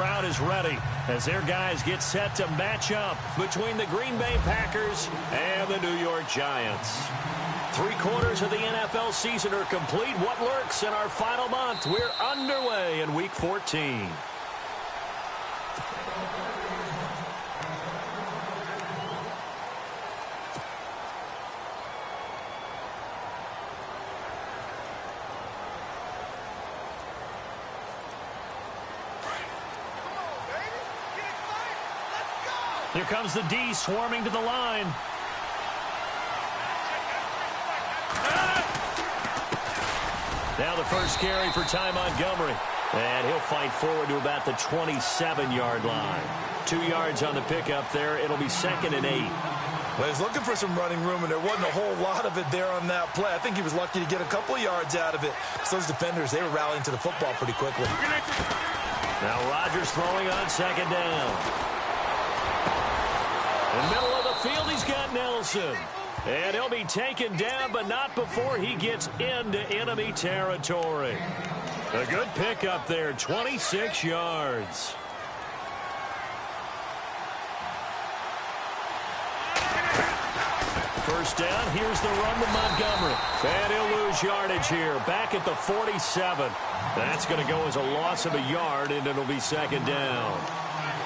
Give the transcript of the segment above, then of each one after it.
crowd is ready as their guys get set to match up between the Green Bay Packers and the New York Giants. 3/4 of the NFL season are complete. What lurks in our final month? We're underway in Week 14. Here comes the D swarming to the line. Now the first carry for Ty Montgomery. And he'll fight forward to about the 27-yard line. 2 yards on the pickup there. It'll be 2nd and 8. Well, he's looking for some running room, and there wasn't a whole lot of it there on that play. I think he was lucky to get a couple of yards out of it. So those defenders, they were rallying to the football pretty quickly. Now Rodgers throwing on 2nd down. In the middle of the field, he's got Nelson. And he'll be taken down, but not before he gets into enemy territory. A good pickup there, 26 yards. First down, here's the run to Montgomery. And he'll lose yardage here, back at the 47. That's going to go as a loss of a yard, and it'll be 2nd down.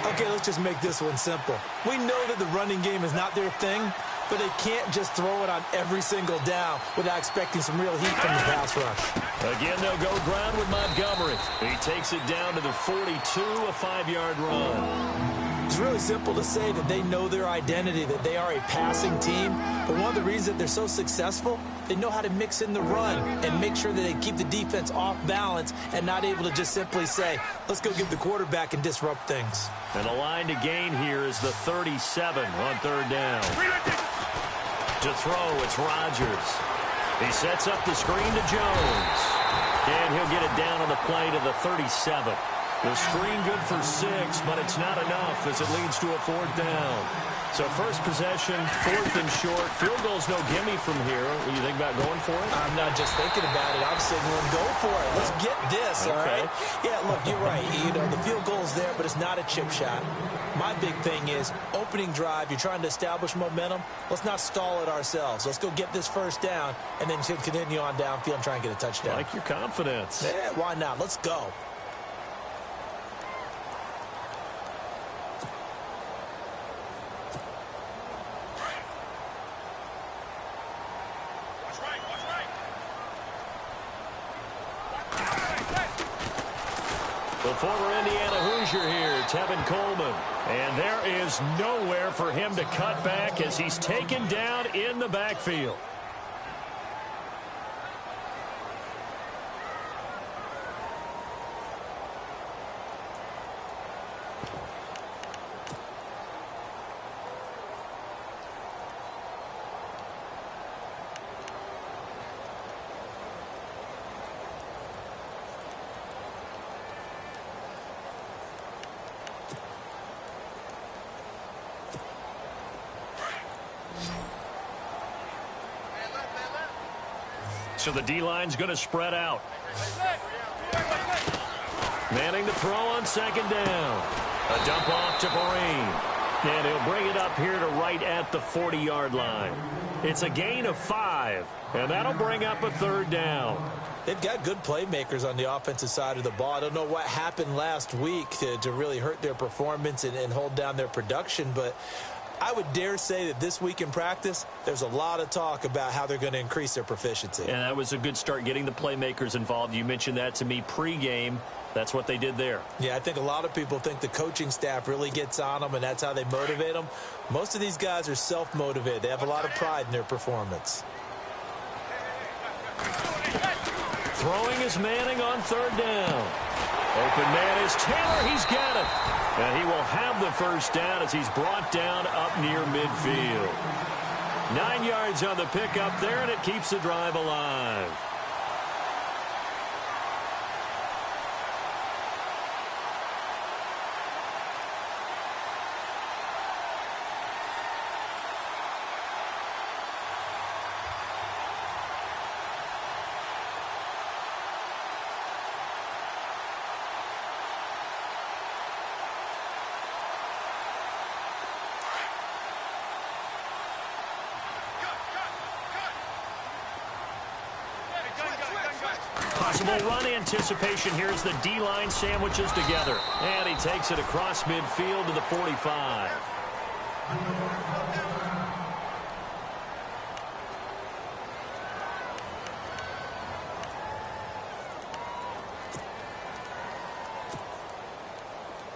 Okay, let's just make this one simple. We know that the running game is not their thing, but they can't just throw it on every single down without expecting some real heat from the pass rush. Again, they'll go ground with Montgomery. He takes it down to the 42, a 5-yard run. It's really simple to say that they know their identity, that they are a passing team. But one of the reasons that they're so successful, they know how to mix in the run and make sure that they keep the defense off balance and not able to just simply say, let's go get the quarterback and disrupt things. And the line to gain here is the 37 on 3rd down. To throw, it's Rodgers. He sets up the screen to Jones. And he'll get it down on the play to the 37. The screen good for 6, but it's not enough as it leads to a 4th down. So first possession, 4th and short. Field goal's no gimme from here. What do you think about going for it? I'm not just thinking about it. I'm signaling go for it. Let's get this, all right? Yeah, look, you're right. You know, the field goal's there, but it's not a chip shot. My big thing is opening drive. You're trying to establish momentum. Let's not stall it ourselves. Let's go get this first down and then continue on downfield and try and get a touchdown. I like your confidence. Yeah, why not? Let's go. The former Indiana Hoosier here, Tevin Coleman. And there is nowhere for him to cut back as he's taken down in the backfield. So the D-line's going to spread out. Manning to throw on 2nd down. A dump off to Perrine. And he'll bring it up here to right at the 40-yard line. It's a gain of 5, and that'll bring up a 3rd down. They've got good playmakers on the offensive side of the ball. I don't know what happened last week to really hurt their performance and hold down their production, but I would dare say that this week in practice, there's a lot of talk about how they're going to increase their proficiency. And that was a good start getting the playmakers involved. You mentioned that to me pregame. That's what they did there. Yeah, I think a lot of people think the coaching staff really gets on them, and that's how they motivate them. Most of these guys are self-motivated. They have a lot of pride in their performance. Throwing is Manning on 3rd down. Open man is Taylor. He's got it. And he will have the first down as he's brought down up near midfield. 9 yards on the pickup there, and it keeps the drive alive. possible run anticipation here as the D-line sandwiches together. And he takes it across midfield to the 45.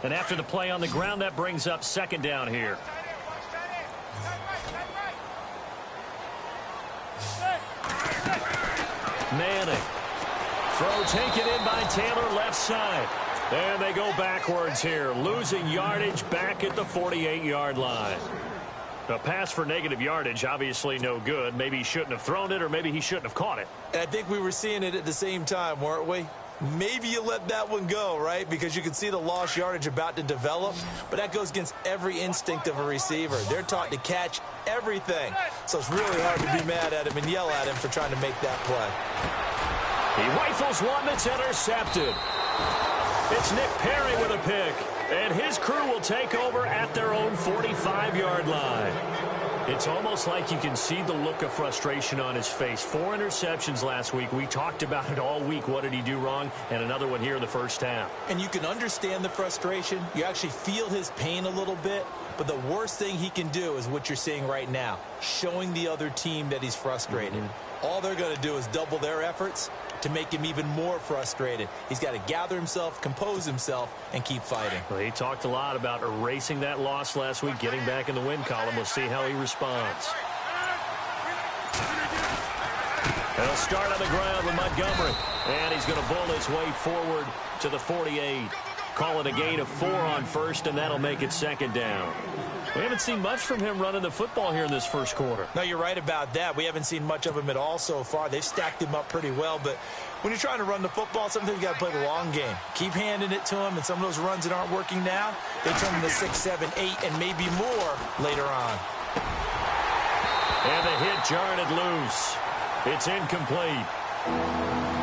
And after the play on the ground, that brings up second down here. Manning. Throw taken in by Taylor, left side. And they go backwards here, losing yardage back at the 48-yard line. A pass for negative yardage, obviously no good. Maybe he shouldn't have thrown it, or maybe he shouldn't have caught it. And I think we were seeing it at the same time, weren't we? Maybe you let that one go, right? Because you can see the lost yardage about to develop. But that goes against every instinct of a receiver. They're taught to catch everything. So it's really hard to be mad at him and yell at him for trying to make that play. He rifles one that's intercepted. It's Nick Perry with a pick. And his crew will take over at their own 45-yard line. It's almost like you can see the look of frustration on his face. 4 interceptions last week. We talked about it all week. What did he do wrong? And another one here in the first half. And you can understand the frustration. You actually feel his pain a little bit. But the worst thing he can do is what you're seeing right now, showing the other team that he's frustrated. All they're going to do is double their efforts to make him even more frustrated. He's got to gather himself, compose himself, and keep fighting. Well, he talked a lot about erasing that loss last week, getting back in the win column. We'll see how he responds. He'll start on the ground with Montgomery. And he's going to bull his way forward to the 48. Call it a gain of 4 on first, and that'll make it second down. We haven't seen much from him running the football here in this first quarter. No, you're right about that. We haven't seen much of him at all so far. They've stacked him up pretty well, but when you're trying to run the football, sometimes you got to play the long game. Keep handing it to him, and some of those runs that aren't working now, they turn into 6, 7, 8, and maybe more later on. And the hit jarred it loose. It's incomplete.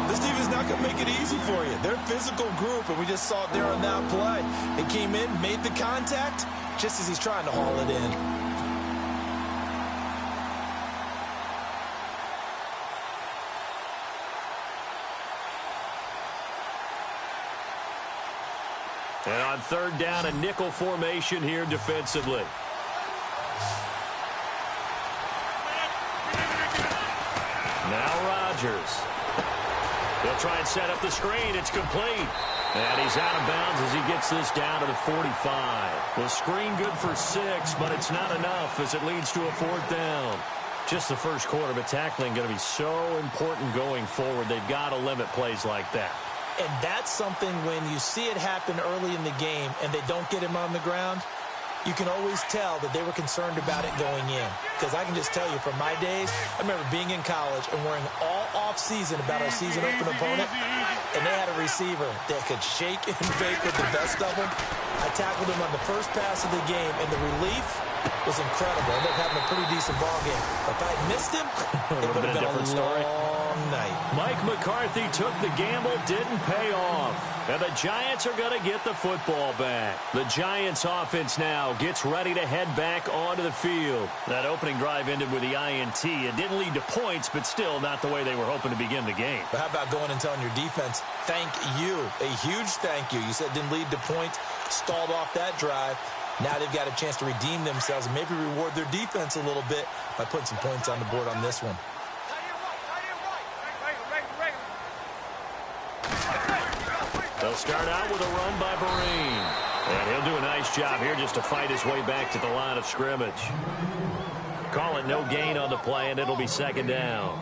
This team is not going to make it easy for you. They're a physical group, and we just saw it there on that play. They came in, made the contact, just as he's trying to haul it in. And on third down, a nickel formation here defensively. Now Rodgers. He'll try and set up the screen. It's complete. And he's out of bounds as he gets this down to the 45. The screen good for 6, but it's not enough as it leads to a 4th down. Just the first quarter, but tackling going to be so important going forward. They've got to limit plays like that. And that's something when you see it happen early in the game and they don't get him on the ground, you can always tell that they were concerned about it going in. Because I can just tell you from my days, I remember being in college and worrying all off-season about our season open opponent, and they had a receiver that could shake and bake with the best of them. I tackled him on the first pass of the game, and the relief was incredible. I ended up having a pretty decent ball game. If I had missed him, it would have been a long night. Mike McCarthy took the gamble, didn't pay off. And the Giants are going to get the football back. The Giants offense now gets ready to head back onto the field. That opening drive ended with the INT. It didn't lead to points, but still not the way they were hoping to begin the game. But how about going and telling your defense, thank you, a huge thank you. You said it didn't lead to points, stalled off that drive. Now they've got a chance to redeem themselves and maybe reward their defense a little bit by putting some points on the board on this one. They'll start out with a run by Vereen. And he'll do a nice job here just to fight his way back to the line of scrimmage. Call it no gain on the play, and it'll be second down.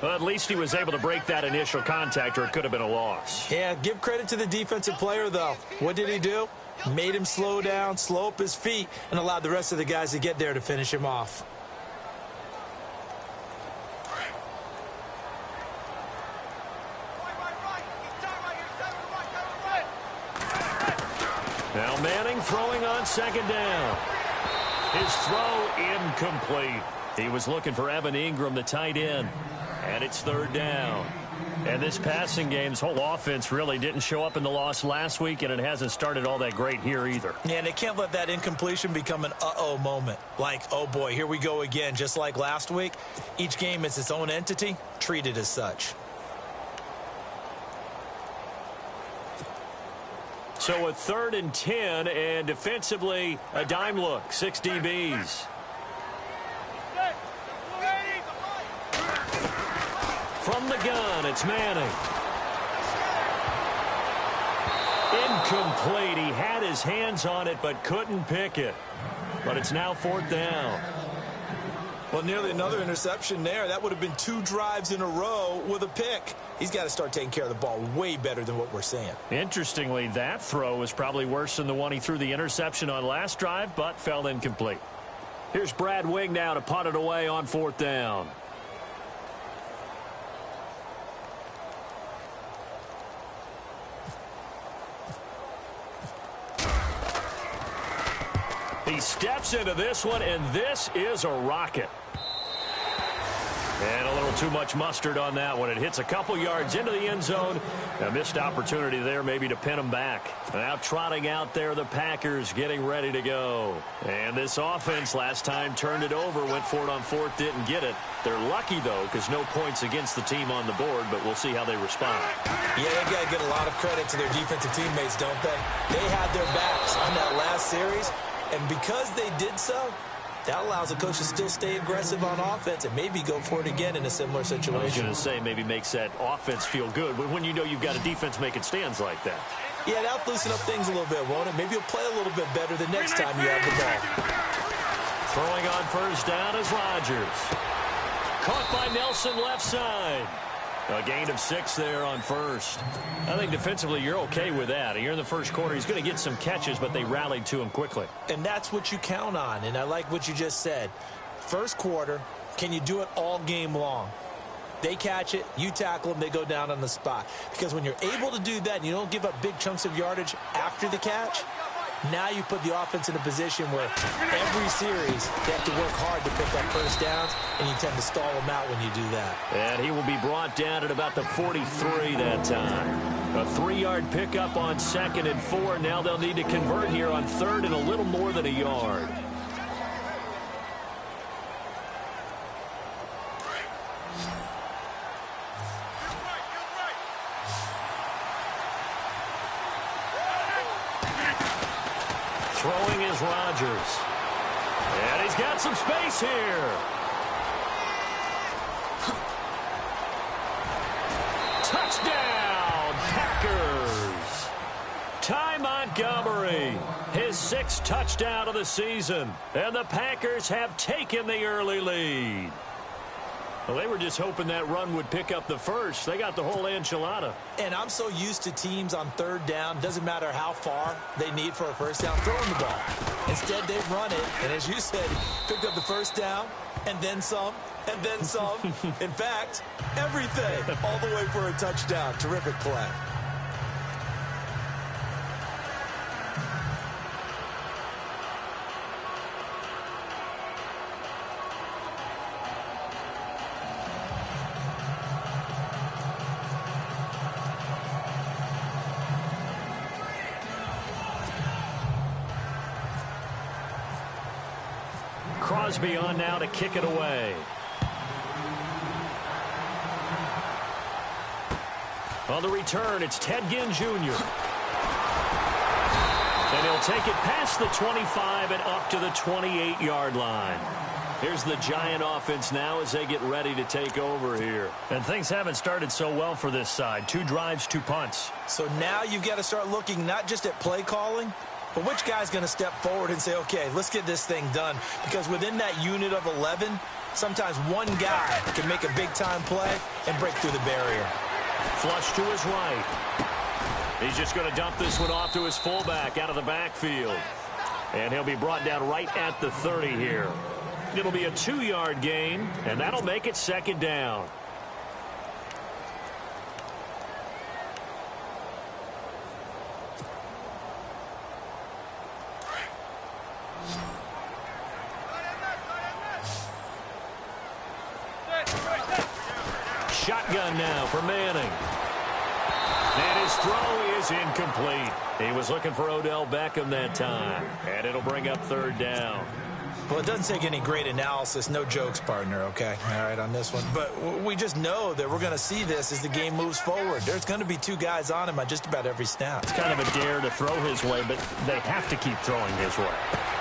Well, at least he was able to break that initial contact, or it could have been a loss. Yeah, give credit to the defensive player, though. What did he do? Made him slow down, slow up his feet, and allowed the rest of the guys to get there to finish him off. Now Manning throwing on second down. His throw incomplete. He was looking for Evan Ingram, the tight end. And it's third down. And this passing game's whole offense really didn't show up in the loss last week, and it hasn't started all that great here either. Yeah, and they can't let that incompletion become an uh-oh moment. Like, oh boy, here we go again, just like last week. Each game is its own entity, treated as such. So a 3rd and 10, and defensively, a dime look, 6 DBs. From the gun, it's Manning. Incomplete. He had his hands on it, but couldn't pick it. But it's now 4th down. Well, nearly another interception there. That would have been 2 drives in a row with a pick. He's got to start taking care of the ball way better than what we're seeing. Interestingly, that throw was probably worse than the one he threw the interception on last drive, but fell incomplete. Here's Brad Wing now to punt it away on 4th down. He steps into this one, and this is a rocket. And a little too much mustard on that one. It hits a couple yards into the end zone. A missed opportunity there maybe to pin him back. Now trotting out there, the Packers getting ready to go. And this offense last time turned it over, went for it on 4th, didn't get it. They're lucky, though, because no points against the team on the board, but we'll see how they respond. Yeah, they got to get a lot of credit to their defensive teammates, don't they? They had their backs on that last series. And because they did so, that allows the coach to still stay aggressive on offense and maybe go for it again in a similar situation. I was going to say maybe makes that offense feel good when you know you've got a defense making stands like that. Yeah, that'll loosen up things a little bit, won't it? Maybe you'll play a little bit better the next time you have the ball. Throwing on 1st down is Rodgers. Caught by Nelson left side. A gain of 6 there on 1st. I think defensively you're okay with that. Here in the first quarter, he's going to get some catches, but they rallied to him quickly. And that's what you count on, and I like what you just said. First quarter, can you do it all game long? They catch it, you tackle them, they go down on the spot. Because when you're able to do that and you don't give up big chunks of yardage after the catch, now you put the offense in a position where every series they have to work hard to pick up 1st downs, and you tend to stall them out when you do that. And he will be brought down at about the 43 that time. A 3-yard pickup on 2nd and 4. Now they'll need to convert here on 3rd and a little more than a yard. Throwing is Rodgers. And he's got some space here. Touchdown, Packers. Ty Montgomery, his 6th touchdown of the season. And the Packers have taken the early lead. Well, they were just hoping that run would pick up the first. They got the whole enchilada. And I'm so used to teams on 3rd down, doesn't matter how far they need for a 1st down, throwing the ball. Instead, they run it, and as you said, picked up the 1st down, and then some, and then some. In fact, everything, all the way for a touchdown. Terrific play. Crosby on now to kick it away. On the return, it's Ted Ginn Jr. And he'll take it past the 25 and up to the 28-yard line. Here's the Giant offense now as they get ready to take over here. And things haven't started so well for this side. 2 drives, 2 punts. So now you've got to start looking not just at play calling, but which guy's going to step forward and say, okay, let's get this thing done? Because within that unit of 11, sometimes one guy can make a big-time play and break through the barrier. Flush to his right. He's just going to dump this one off to his fullback out of the backfield. And he'll be brought down right at the 30 here. It'll be a 2-yard gain, and that'll make it 2nd down. Shotgun now for Manning. And his throw is incomplete. He was looking for Odell Beckham that time. And it'll bring up 3rd down. Well, it doesn't take any great analysis. No jokes, partner, okay? All right, on this one. But we just know that we're going to see this as the game moves forward. There's going to be two guys on him on just about every snap. It's kind of a dare to throw his way, but they have to keep throwing his way.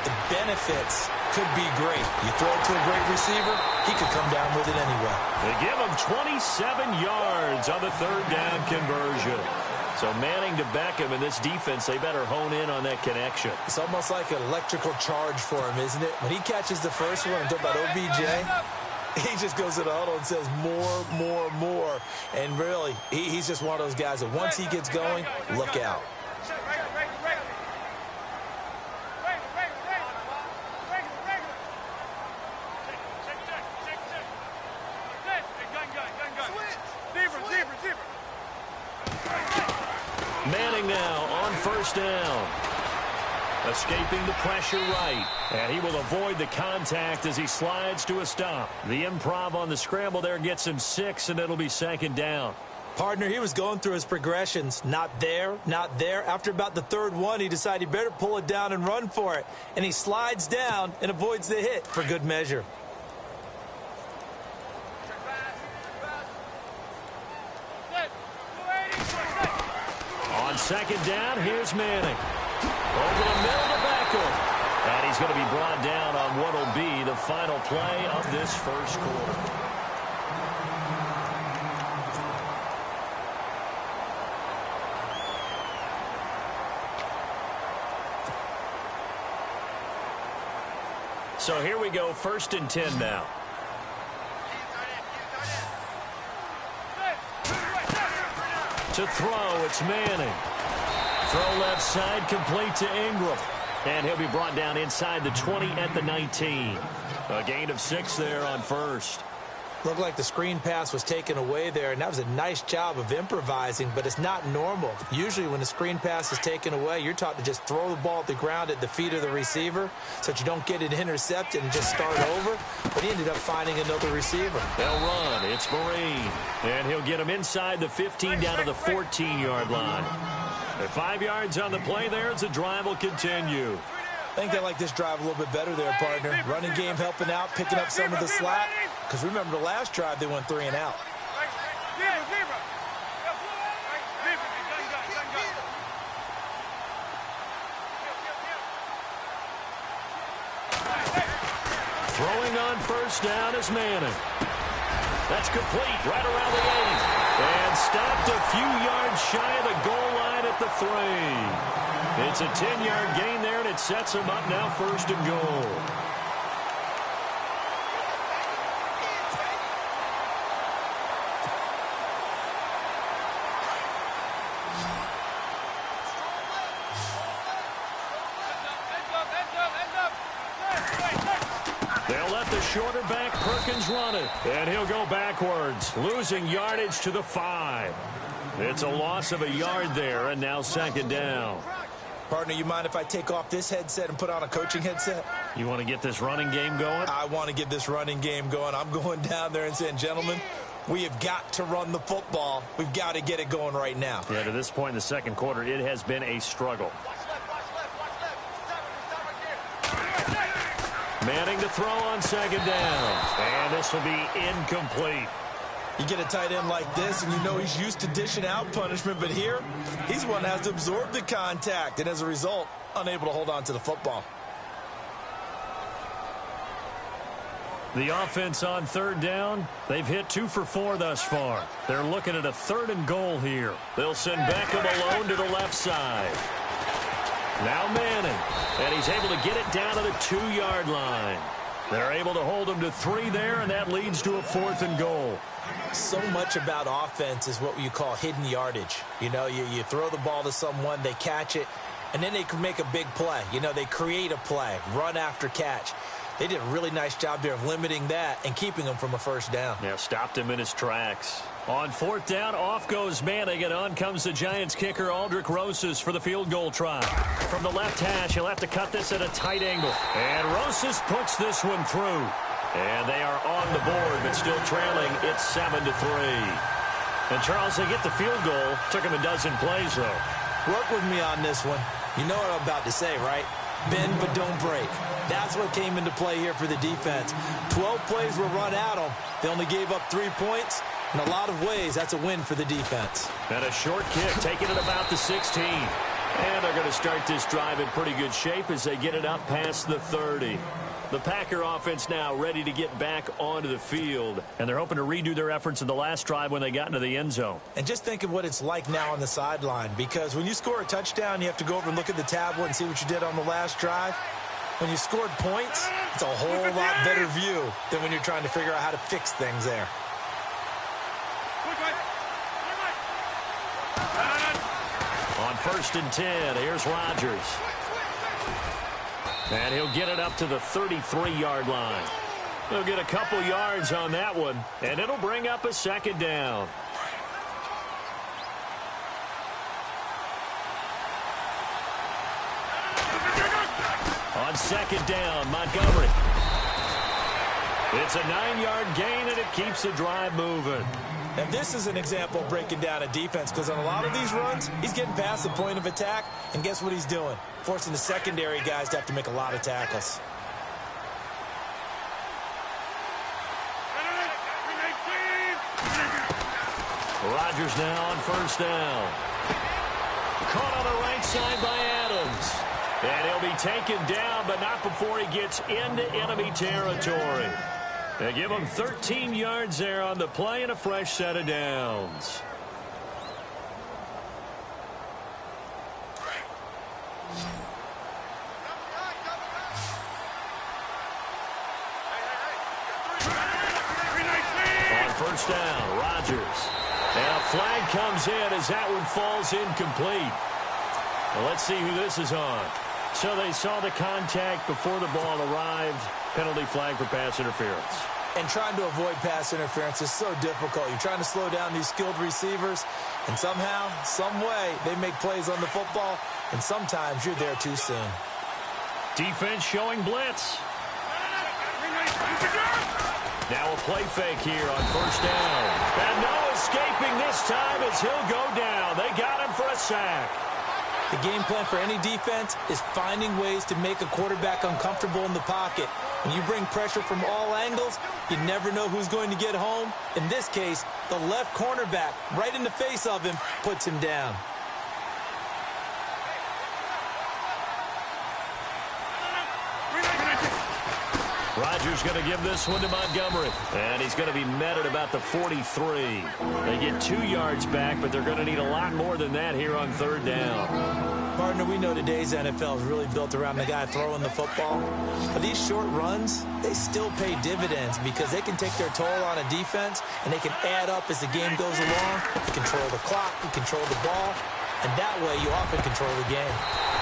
The benefits could be great. You throw it to a great receiver, he could come down with it anyway. They give him 27 yards on the third down conversion. So Manning to Beckham in this defense, they better hone in on that connection. It's almost like an electrical charge for him, isn't it? When he catches the first one and talk about OBJ, he just goes to the huddle and says more. And really, he's just one of those guys that once he gets going, look out. Manning now on first down. Escaping the pressure right. And he will avoid the contact as he slides to a stop. The improv on the scramble there gets him 6, and it'll be second down. Partner, he was going through his progressions. Not there, not there. After about the third one, he decided he better pull it down and run for it. And he slides down and avoids the hit for good measure. On second down, here's Manning. Over the middle to Beckham. And he's going to be brought down on what will be the final play of this first quarter. So here we go, 1st and 10 now. To throw, it's Manning. Throw left side, complete to Ingram. And he'll be brought down inside the 20 at the 19. A gain of 6 there on first. Looked like the screen pass was taken away there, and that was a nice job of improvising, but it's not normal. Usually when the screen pass is taken away, you're taught to just throw the ball at the ground at the feet of the receiver so that you don't get it intercepted and just start over. But he ended up finding another receiver. They'll run. It's Vereen. And he'll get him inside the 15 down to the 14-yard line. At 5 yards on the play there as the drive will continue. I think they like this drive a little bit better there, partner. Running game helping out, picking up some of the slack. Because remember the last drive, they went 3 and out. Throwing on first down is Manning. That's complete right around the 8. And stopped a few yards shy of the goal line at the 3. It's a 10-yard gain there, and it sets him up now 1st and goal. They'll let the shorter back Perkins run it, and he'll go backwards, losing yardage to the 5. It's a loss of a yard there, and now 2nd down. Partner, you mind if I take off this headset and put on a coaching headset? You want to get this running game going? I want to get this running game going. I'm going down there and saying, gentlemen, we have got to run the football. We've got to get it going right now. Yeah, to this point in the second quarter, it has been a struggle. Manning to throw on 2nd down. And this will be incomplete. You get a tight end like this, and you know he's used to dishing out punishment, but here, he's the one that has to absorb the contact, and as a result, unable to hold on to the football. The offense on 3rd down, they've hit 2 for 4 thus far. They're looking at a 3rd and goal here. They'll send Beckham alone to the left side. Now Manning, and he's able to get it down to the 2-yard line. They're able to hold him to 3 there, and that leads to a 4th and goal. So much about offense is what you call hidden yardage. You know, you throw the ball to someone, they catch it, and then they can make a big play. You know, they create a play, run after catch. They did a really nice job there of limiting that and keeping him from a 1st down. Yeah, stopped him in his tracks. On 4th down, off goes Manning, and on comes the Giants kicker, Aldrich Rosas, for the field goal try. From the left hash, he'll have to cut this at a tight angle. And Rosas puts this one through. And they are on the board, but still trailing. It's 7-3. And, Charles, they get the field goal. Took him a dozen plays, though. Work with me on this one. You know what I'm about to say, right? bend but don't break. That's what came into play here for the defense. 12 plays were run at them. They only gave up 3 points. In a lot of ways, that's a win for the defense. And a short kick, taking it about the 16. And they're going to start this drive in pretty good shape as they get it up past the 30. The Packer offense now ready to get back onto the field. And they're hoping to redo their efforts in the last drive when they got into the end zone. And just think of what it's like now on the sideline. Because when you score a touchdown, you have to go over and look at the tablet and see what you did on the last drive. When you scored points, it's a whole lot better view than when you're trying to figure out how to fix things there. On 1st and 10, here's Rodgers. And he'll get it up to the 33-yard line. He'll get a couple yards on that one, and it'll bring up a 2nd down. On 2nd down, Montgomery. It's a 9-yard gain, and it keeps the drive moving. And this is an example of breaking down a defense, because on a lot of these runs, he's getting past the point of attack, and guess what he's doing? Forcing the secondary guys to have to make a lot of tackles. Rodgers now on 1st down. Caught on the right side by Adams. And he'll be taken down, but not before he gets into enemy territory. They give him 13 yards there on the play and a fresh set of downs. On 1st down, Rodgers. And a flag comes in as that one falls incomplete. Well, let's see who this is on. So they saw the contact before the ball arrived. Penalty flag for pass interference. And trying to avoid pass interference is so difficult. You're trying to slow down these skilled receivers, and somehow, some way, they make plays on the football, and sometimes you're there too soon. Defense showing blitz. Now a play fake here on 1st down. And no escaping this time as he'll go down. They got him for a sack. The game plan for any defense is finding ways to make a quarterback uncomfortable in the pocket. When you bring pressure from all angles, you never know who's going to get home. In this case, the left cornerback, right in the face of him, puts him down. Rodgers going to give this one to Montgomery. And he's going to be met at about the 43. They get 2 yards back, but they're going to need a lot more than that here on 3rd down. Partner, we know today's NFL is really built around the guy throwing the football. But these short runs, they still pay dividends because they can take their toll on a defense, and they can add up as the game goes along. You control the clock, you control the ball, and that way you often control the game.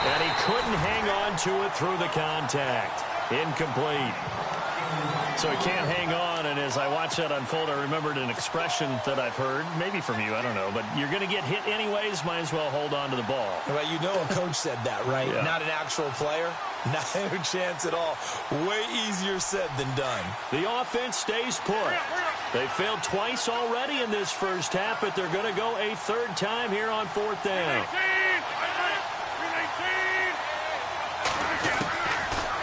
And he couldn't hang on to it through the contact. Incomplete. So he can't hang on, and as I watch that unfold, I remembered an expression that I've heard, maybe from you, I don't know, but you're going to get hit anyways, might as well hold on to the ball. Right, you know a coach said that, right? Yeah. Not an actual player. Not a chance at all. Way easier said than done. The offense stays put. They failed twice already in this first half, but they're going to go a 3rd time here on 4th down.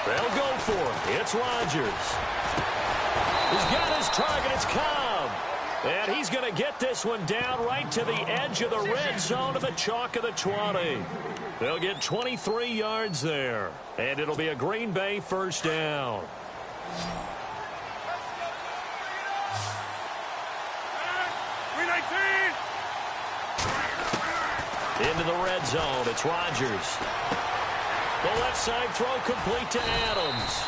They'll go for it. It's Rodgers. He's got his target. It's Cobb. And he's going to get this one down right to the edge of the red zone of the chalk of the 20. They'll get 23 yards there. And it'll be a Green Bay 1st down. Into the red zone. It's Rodgers. The left side throw complete to Adams.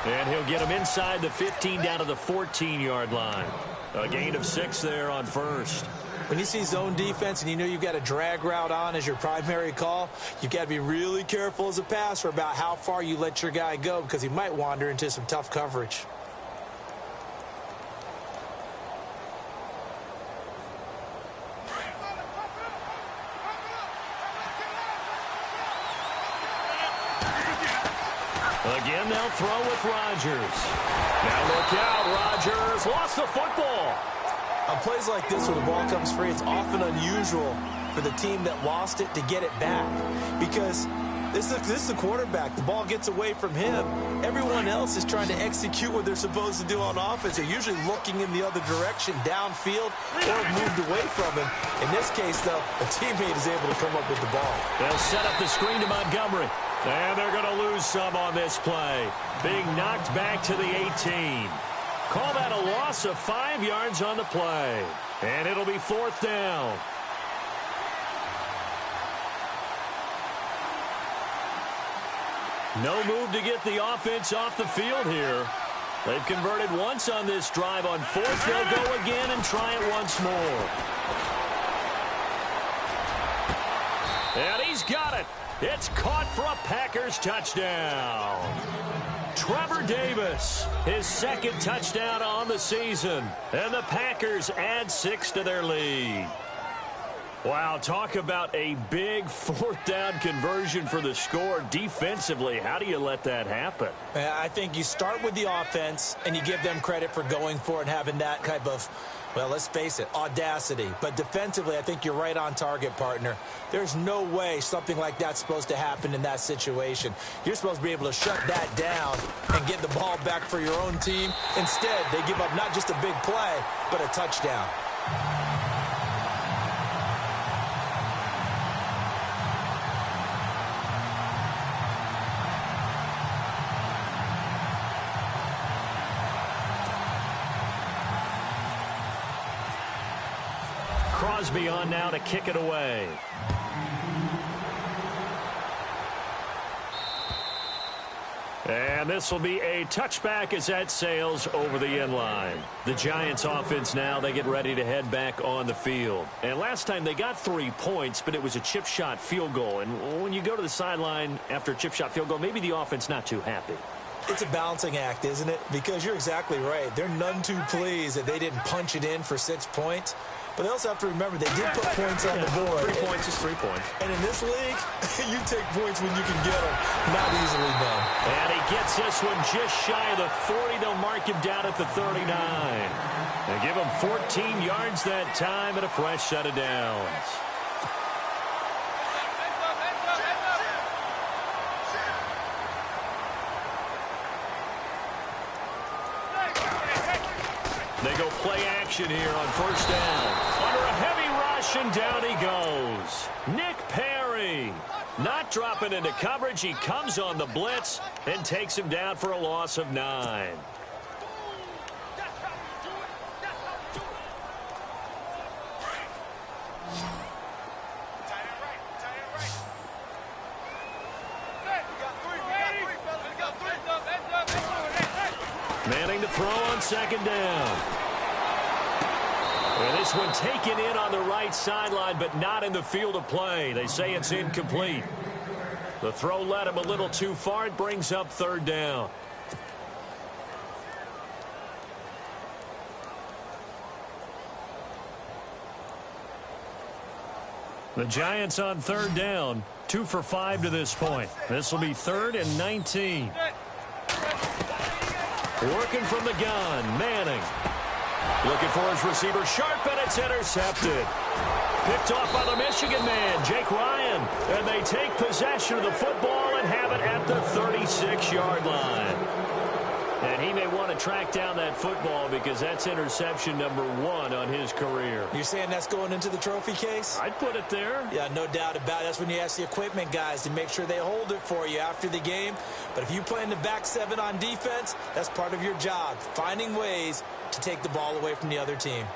And he'll get him inside the 15 down to the 14-yard line. A gain of 6 there on 1st. When you see zone defense and you know you've got a drag route on as your primary call, you've got to be really careful as a passer about how far you let your guy go because he might wander into some tough coverage. Again, they'll throw with Rodgers. Now look out, Rodgers lost the football. On plays like this where the ball comes free, it's often unusual for the team that lost it to get it back because This is the quarterback. The ball gets away from him. Everyone else is trying to execute what they're supposed to do on offense. They're usually looking in the other direction, downfield, or moved away from him. In this case, though, a teammate is able to come up with the ball. They'll set up the screen to Montgomery. And they're going to lose some on this play. Being knocked back to the 18. Call that a loss of 5 yards on the play. And it'll be 4th down. No move to get the offense off the field here. They've converted once on this drive. On 4th, they'll go again and try it once more. And he's got it. It's caught for a Packers touchdown. Trevor Davis, his 2nd touchdown on the season. And the Packers add 6 to their lead. Wow, talk about a big 4th down conversion for the score. Defensively, how do you let that happen? I think you start with the offense, and you give them credit for going for it and having that type of, well, let's face it, audacity. But defensively, I think you're right on target, partner. There's no way something like that's supposed to happen in that situation. You're supposed to be able to shut that down and get the ball back for your own team. Instead, they give up not just a big play, but a touchdown. Crosby on now to kick it away. And this will be a touchback as that sails over the end line. The Giants offense now, they get ready to head back on the field. And last time they got 3 points, but it was a chip shot field goal. And when you go to the sideline after a chip shot field goal, maybe the offense not too happy. It's a balancing act, isn't it? Because you're exactly right. They're none too pleased that they didn't punch it in for 6 points. But they also have to remember they did put points on the board. 3 points is 3 points. And in this league, you take points when you can get them. Not easily done. And he gets this one just shy of the 40. They'll mark him down at the 39. They give him 14 yards that time and a fresh set of downs. They go play action here on 1st down. Under a heavy rush, and down he goes. Nick Perry not dropping into coverage. He comes on the blitz and takes him down for a loss of 9. Manning to throw on 2nd down. And this one taken in on the right sideline, but not in the field of play. They say it's incomplete. The throw led him a little too far. It brings up 3rd down. The Giants on 3rd down, 2 for 5 to this point. This will be 3rd and 19. Working from the gun, Manning. Looking for his receiver, Sharp, and it's intercepted. Picked off by the Michigan man, Jake Ryan. And they take possession of the football and have it at the 36-yard line. And he may want to track down that football because that's interception number 1 on his career. You're saying that's going into the trophy case? I'd put it there. Yeah, no doubt about it. That's when you ask the equipment guys to make sure they hold it for you after the game. But if you play in the back 7 on defense, that's part of your job, finding ways to take the ball away from the other team.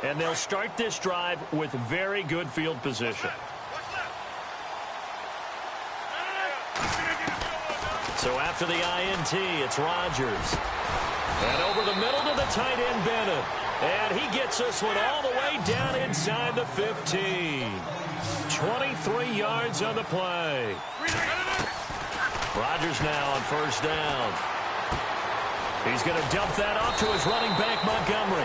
And they'll start this drive with very good field position. So after the INT, it's Rodgers. And over the middle to the tight end, Bennett. And he gets this one all the way down inside the 15. 23 yards on the play. Rodgers now on 1st down. He's going to dump that off to his running back, Montgomery.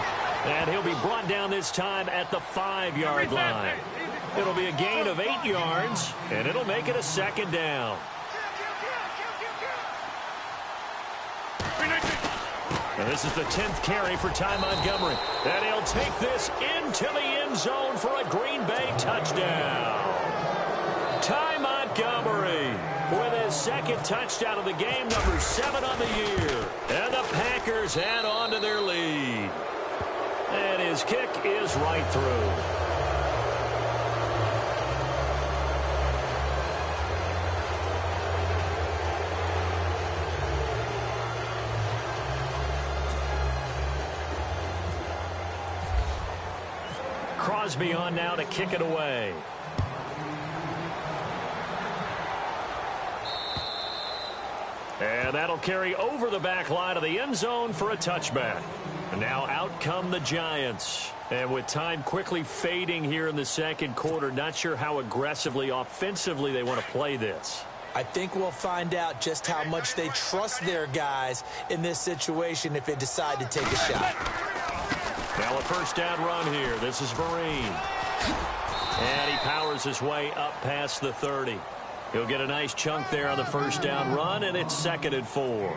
And he'll be brought down this time at the 5-yard line. It'll be a gain of 8 yards, and it'll make it a 2nd down. And this is the 10th carry for Ty Montgomery. And he'll take this into the end zone for a Green Bay touchdown. Ty Montgomery Montgomery with his second touchdown of the game, number 7 on the year. And the Packers add on to their lead. And his kick is right through. Crosby on now to kick it away. And that'll carry over the back line of the end zone for a touchback. And now out come the Giants. And with time quickly fading here in the second quarter, not sure how aggressively, offensively they want to play this. I think we'll find out just how much they trust their guys in this situation if they decide to take a shot. Now a first down run here. This is Vereen. And he powers his way up past the 30. He'll get a nice chunk there on the first down run, and it's 2nd and 4.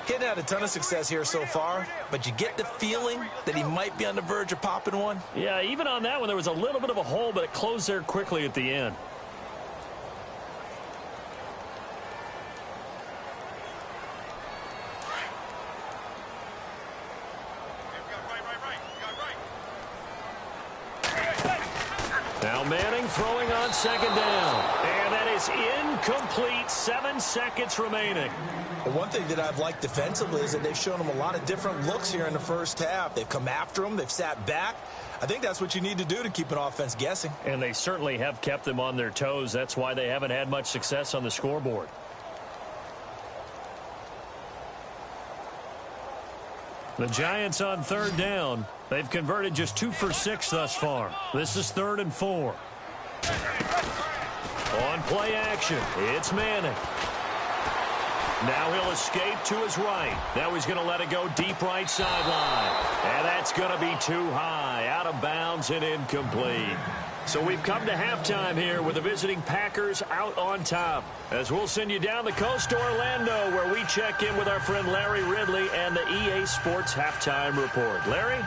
He hadn't had a ton of success here so far, but you get the feeling that he might be on the verge of popping one. Yeah, even on that one, there was a little bit of a hole, but it closed there quickly at the end. Now Manning throwing on 2nd down. And that is incomplete. 7 seconds remaining. Well, one thing that I've liked defensively is that they've shown him a lot of different looks here in the first half. They've come after him. They've sat back. I think that's what you need to do to keep an offense guessing. And they certainly have kept them on their toes. That's why they haven't had much success on the scoreboard. The Giants on 3rd down. They've converted just 2 for 6 thus far. This is 3rd and 4. On play action, it's Manning. Now he'll escape to his right. Now he's going to let it go deep right sideline. And that's going to be too high. Out of bounds and incomplete. So we've come to halftime here with the visiting Packers out on top. As we'll send you down the coast to Orlando, where we check in with our friend Larry Ridley and the EA Sports Halftime Report. Larry?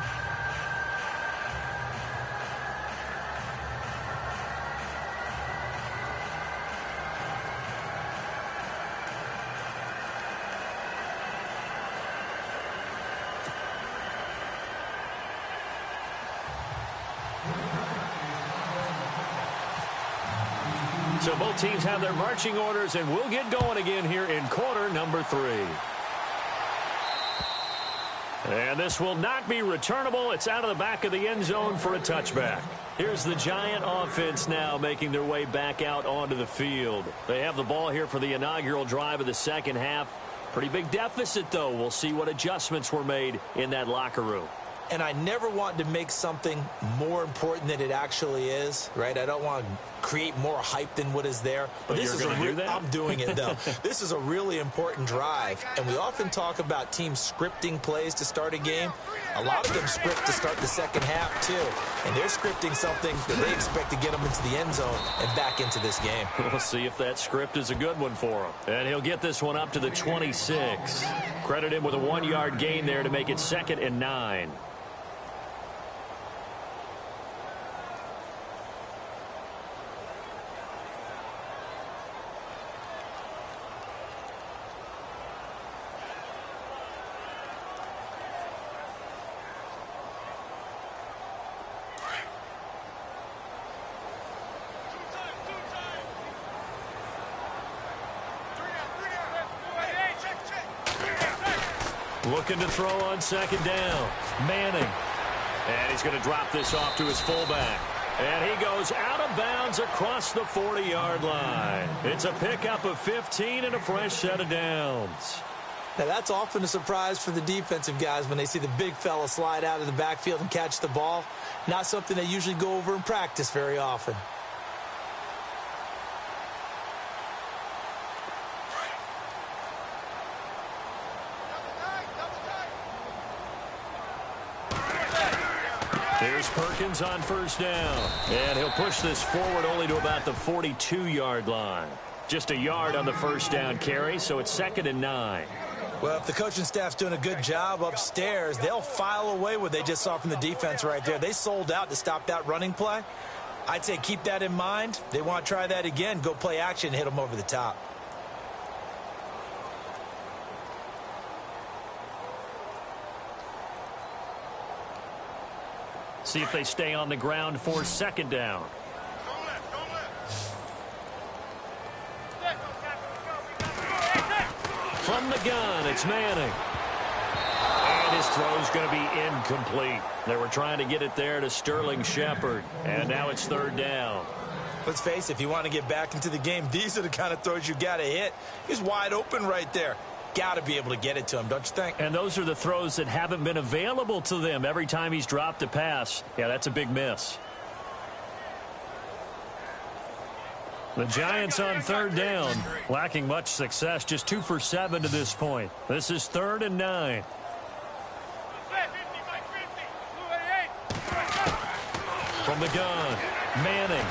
So both teams have their marching orders, and we'll get going again here in quarter number 3. And this will not be returnable. It's out of the back of the end zone for a touchback. Here's the Giant offense now making their way back out onto the field. They have the ball here for the inaugural drive of the second half. Pretty big deficit, though. We'll see what adjustments were made in that locker room. And I never want to make something more important than it actually is, right? I don't want to create more hype than what is there. But this is do that? I'm doing it, though. This is a really important drive. And we often talk about teams scripting plays to start a game. A lot of them script to start the second half, too. And they're scripting something that they expect to get them into the end zone and back into this game. We'll see if that script is a good one for him. And he'll get this one up to the 26. Credit him with a 1-yard gain there to make it 2nd and 9. Looking to throw on 2nd down. Manning. And he's going to drop this off to his fullback. And he goes out of bounds across the 40-yard line. It's a pickup of 15 and a fresh set of downs. Now, that's often a surprise for the defensive guys when they see the big fella slide out of the backfield and catch the ball. Not something they usually go over in practice very often. Here's Perkins on 1st down. And he'll push this forward only to about the 42-yard line. Just a yard on the first down carry, so it's 2nd and 9. Well, if the coaching staff's doing a good job upstairs, they'll file away what they just saw from the defense right there. They sold out to stop that running play. I'd say keep that in mind. They want to try that again. Go play action, hit them over the top. See if they stay on the ground for second down. From the gun, it's Manning. And his throw's going to be incomplete. They were trying to get it there to Sterling Shepard. And now it's third down. Let's face it, if you want to get back into the game, these are the kind of throws you got to hit. He's wide open right there. Got to be able to get it to him, don't you think? And those are the throws that haven't been available to them every time he's dropped a pass. Yeah, that's a big miss. The Giants on third down, lacking much success, just 2 for 7 to this point. This is 3rd and 9. From the gun, Manning.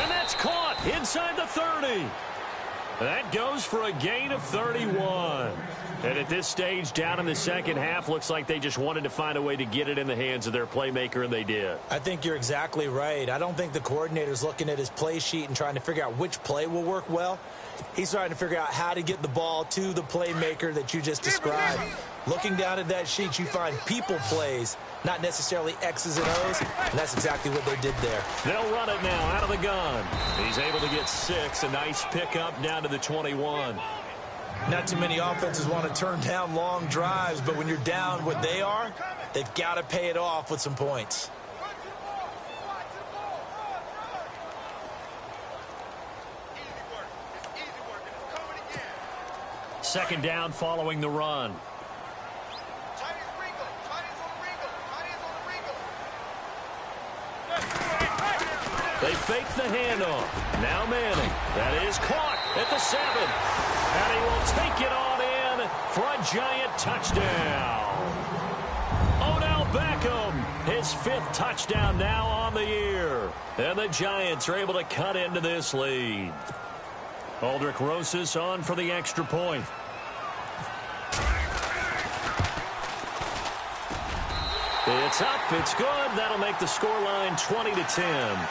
And that's caught inside the 30. That goes for a gain of 31. And at this stage, down in the second half, looks like they just wanted to find a way to get it in the hands of their playmaker, and they did. I think you're exactly right. I don't think the coordinator's looking at his play sheet and trying to figure out which play will work well. He's trying to figure out how to get the ball to the playmaker that you just described. Looking down at that sheet, you find people plays, not necessarily X's and O's, and that's exactly what they did there. They'll run it now out of the gun. He's able to get 6, a nice pickup down to the 21. Not too many offenses want to turn down long drives, but when you're down what they are, they've got to pay it off with some points. Second down following the run. They fake the handoff. Now Manning. That is caught at the 7. And he will take it on in for a Giant touchdown. Odell Beckham, his 5th touchdown now on the year. And the Giants are able to cut into this lead. Aldrich Rosas on for the extra point. It's up, it's good. That'll make the scoreline 20-10.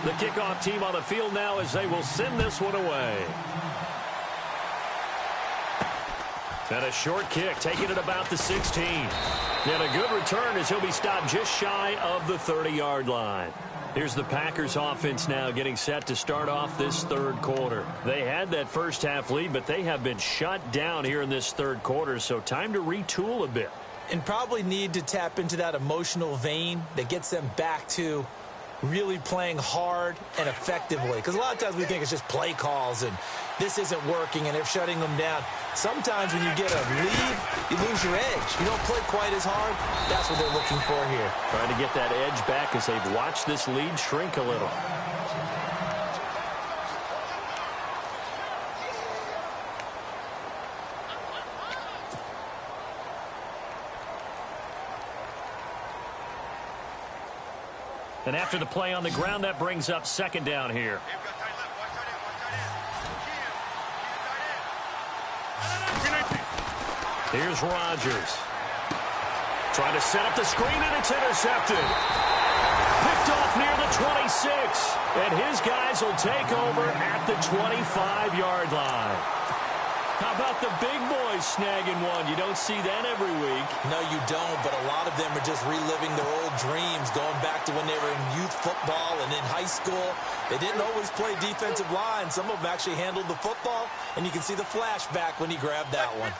The kickoff team on the field now as they will send this one away. And a short kick, taking it about the 16. And a good return as he'll be stopped just shy of the 30-yard line. Here's the Packers offense now getting set to start off this third quarter. They had that first half lead, but they have been shut down here in this third quarter, so time to retool a bit. And probably need to tap into that emotional vein that gets them back to really playing hard and effectively. Because a lot of times we think it's just play calls and this isn't working and they're shutting them down. Sometimes when you get a lead, you lose your edge. You don't play quite as hard. That's what they're looking for here. Trying to get that edge back as they've watched this lead shrink a little. And after the play on the ground, that brings up second down here. Here's Rodgers. Trying to set up the screen, and it's intercepted. Picked off near the 26. And his guys will take over at the 25-yard line. How about the big boys snagging one? You don't see that every week. No, you don't, but a lot of them are just reliving their old dreams, going back to when they were in youth football and in high school. They didn't always play defensive line. Some of them actually handled the football, and you can see the flashback when he grabbed that one.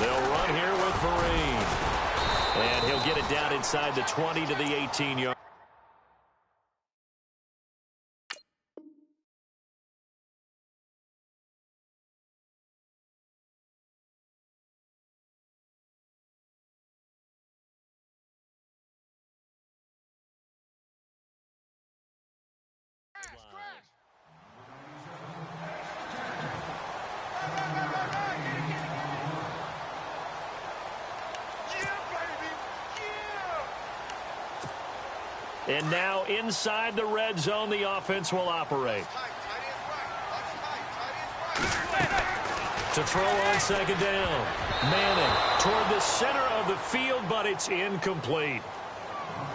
They'll run here with Vereen. And he'll get it down inside the 20 to the 18-yard. And now inside the red zone, the offense will operate. To throw on second down. Manning toward the center of the field, but it's incomplete.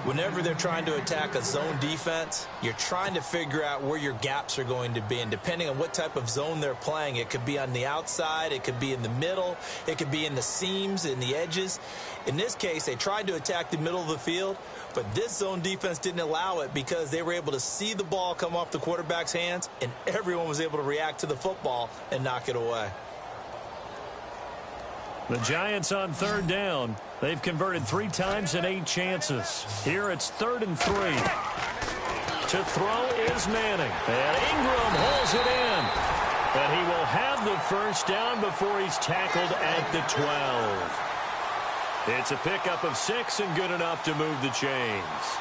Whenever they're trying to attack a zone defense, you're trying to figure out where your gaps are going to be. And depending on what type of zone they're playing, it could be on the outside, it could be in the middle, it could be in the seams, in the edges. In this case, they tried to attack the middle of the field, but this zone defense didn't allow it because they were able to see the ball come off the quarterback's hands, and everyone was able to react to the football and knock it away. The Giants on third down. They've converted 3 times in 8 chances. Here it's 3rd and 3. To throw is Manning. And Ingram holds it in. And he will have the first down before he's tackled at the 12. It's a pickup of 6 and good enough to move the chains.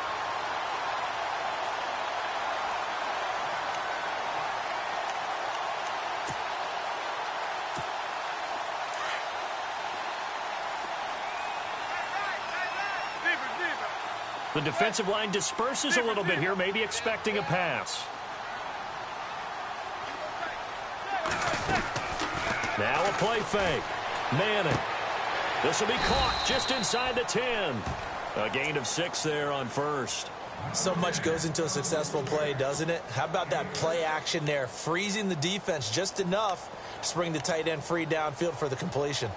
The defensive line disperses a little bit here, maybe expecting a pass. Now a play fake. Manning. This will be caught just inside the 10. A gain of 6 there on first. So much goes into a successful play, doesn't it? How about that play action there, freezing the defense just enough to bring the tight end free downfield for the completion.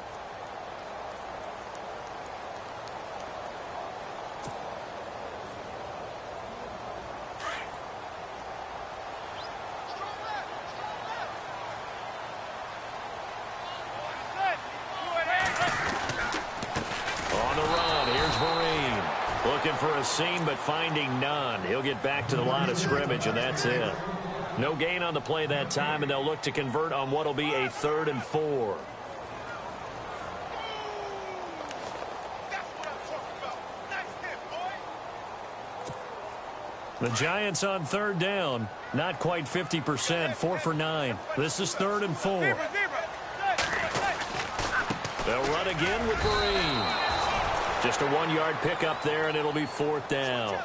For a seam, but finding none. He'll get back to the line of scrimmage, and that's it. No gain on the play that time, and they'll look to convert on what will be a 3rd and 4. The Giants on third down, not quite 50%, 4 for 9. This is 3rd and 4. They'll run again with Vereen. Just a 1-yard pickup there, and it'll be 4th down.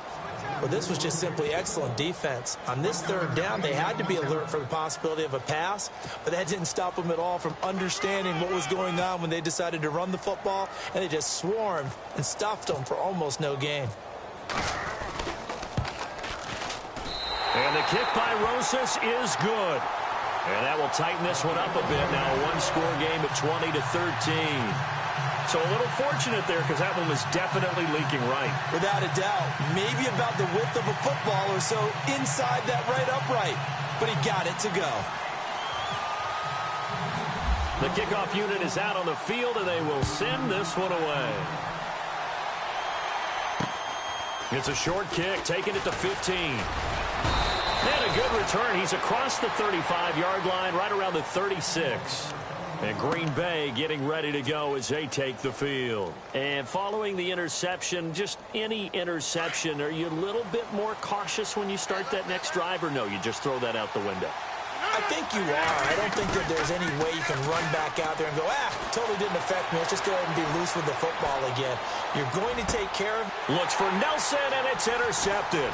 Well, this was just simply excellent defense. On this 3rd down, they had to be alert for the possibility of a pass, but that didn't stop them at all from understanding what was going on when they decided to run the football, and they just swarmed and stuffed them for almost no gain. And the kick by Rosas is good. And that will tighten this one up a bit now. A 1-score game at 20-13. So a little fortunate there because that one was definitely leaking right. Without a doubt. Maybe about the width of a football or so inside that right upright. But he got it to go. The kickoff unit is out on the field, and they will send this one away. It's a short kick, taking it to 15. And a good return. He's across the 35-yard line, right around the 36. And Green Bay getting ready to go as they take the field. And following the interception, just any interception, are you a little bit more cautious when you start that next drive, or no, you just throw that out the window? I think you are. I don't think that there's any way you can run back out there and go, totally didn't affect me. Let's just go ahead and be loose with the football again. You're going to take care of. Looks for Nelson, and it's intercepted.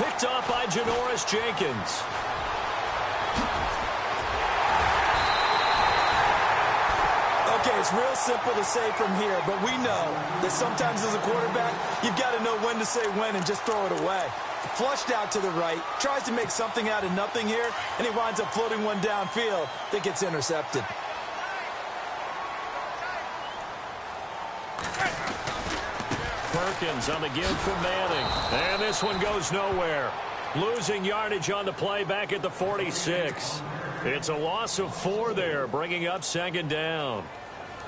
Picked off by Janoris Jenkins. Okay, it's real simple to say from here, but we know that sometimes as a quarterback, you've got to know when to say when and just throw it away. Flushed out to the right, tries to make something out of nothing here, and he winds up floating one downfield that gets intercepted. Perkins on the give for Manning. And this one goes nowhere. Losing yardage on the play back at the 46. It's a loss of 4 there, bringing up 2nd down.